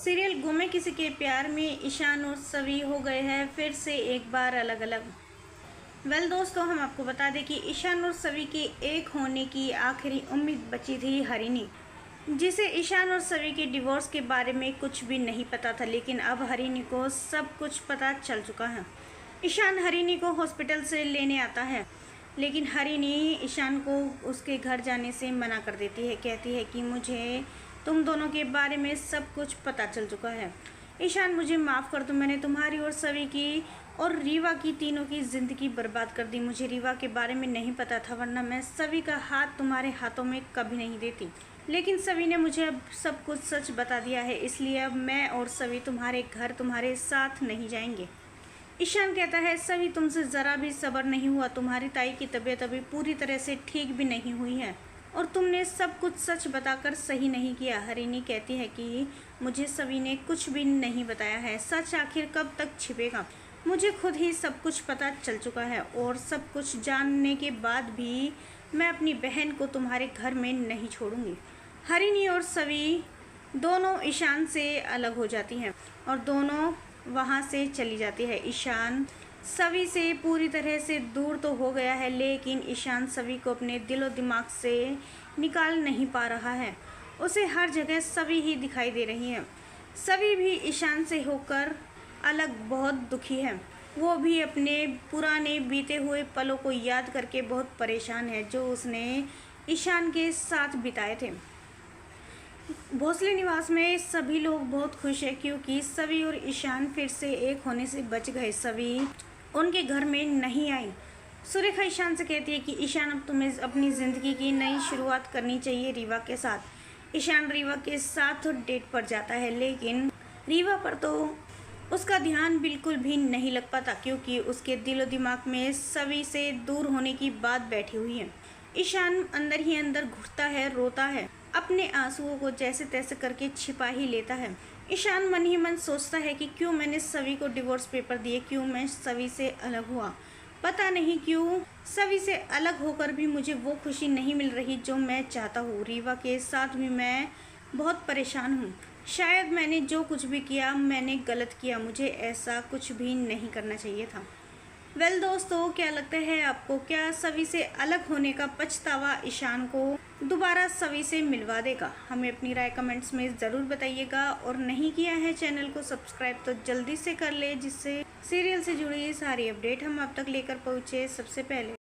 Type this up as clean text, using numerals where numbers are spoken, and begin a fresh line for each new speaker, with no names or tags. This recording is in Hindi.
सीरियल गुमे किसी के प्यार में ईशान और सवी हो गए हैं फिर से एक बार अलग अलग। दोस्तों, हम आपको बता दें कि ईशान और सवी के एक होने की आखिरी उम्मीद बची थी हरिनी, जिसे ईशान और सवी के डिवोर्स के बारे में कुछ भी नहीं पता था, लेकिन अब हरिनी को सब कुछ पता चल चुका है। ईशान हरिनी को हॉस्पिटल से लेने आता है, लेकिन हरिनी ईशान को उसके घर जाने से मना कर देती है। कहती है कि मुझे तुम दोनों के बारे में सब कुछ पता चल चुका है। ईशान, मुझे माफ़ कर दो, मैंने तुम्हारी और सवी की और रीवा की तीनों की ज़िंदगी बर्बाद कर दी। मुझे रीवा के बारे में नहीं पता था, वरना मैं सवी का हाथ तुम्हारे हाथों में कभी नहीं देती। लेकिन सवी ने मुझे अब सब कुछ सच बता दिया है, इसलिए अब मैं और सवी तुम्हारे घर तुम्हारे साथ नहीं जाएंगे। ईशान कहता है, सवी तुमसे ज़रा भी सब्र नहीं हुआ, तुम्हारी ताई की तबीयत अभी पूरी तरह से ठीक भी नहीं हुई है और तुमने सब कुछ सच बताकर सही नहीं किया। हरिनी कहती है कि मुझे सवी ने कुछ भी नहीं बताया है, सच आखिर कब तक छिपेगा। मुझे खुद ही सब कुछ पता चल चुका है और सब कुछ जानने के बाद भी मैं अपनी बहन को तुम्हारे घर में नहीं छोड़ूंगी। हरिनी और सवी दोनों ईशान से अलग हो जाती हैं और दोनों वहाँ से चली जाती है। ईशान सवी से पूरी तरह से दूर तो हो गया है, लेकिन ईशान सवी को अपने दिलो दिमाग से निकाल नहीं पा रहा है। उसे हर जगह सवी ही दिखाई दे रही है। सवी भी ईशान से होकर अलग बहुत दुखी है। वो भी अपने पुराने बीते हुए पलों को याद करके बहुत परेशान है, जो उसने ईशान के साथ बिताए थे। भोसले निवास में सभी लोग बहुत खुश हैं, क्योंकि सवी और ईशान फिर से एक होने से बच गए। सवी उनके घर में नहीं आई। सुरेखा ईशान से कहती है कि ईशान, अब तुम्हें अपनी ज़िंदगी की नई शुरुआत करनी चाहिए रीवा के साथ। ईशान रीवा के साथ तो डेट पर जाता है, लेकिन रीवा पर तो उसका ध्यान बिल्कुल भी नहीं लग पाता, क्योंकि उसके दिलो दिमाग में सवी से दूर होने की बात बैठी हुई है। ईशान अंदर ही अंदर घुटता है, रोता है, अपने आंसुओं को जैसे तैसे करके छिपा ही लेता है। ईशान मन ही मन सोचता है कि क्यों मैंने सवी को डिवोर्स पेपर दिए, क्यों मैं सवी से अलग हुआ। पता नहीं क्यों सवी से अलग होकर भी मुझे वो खुशी नहीं मिल रही जो मैं चाहता हूँ। रीवा के साथ भी मैं बहुत परेशान हूँ। शायद मैंने जो कुछ भी किया मैंने गलत किया, मुझे ऐसा कुछ भी नहीं करना चाहिए था। दोस्तों, क्या लगता है आपको, क्या सवी से अलग होने का पछतावा ईशान को दोबारा सवी से मिलवा देगा? हमें अपनी राय कमेंट्स में ज़रूर बताइएगा, और नहीं किया है चैनल को सब्सक्राइब तो जल्दी से कर ले, जिससे सीरियल से जुड़ी सारी अपडेट हम आप तक लेकर पहुँचे सबसे पहले।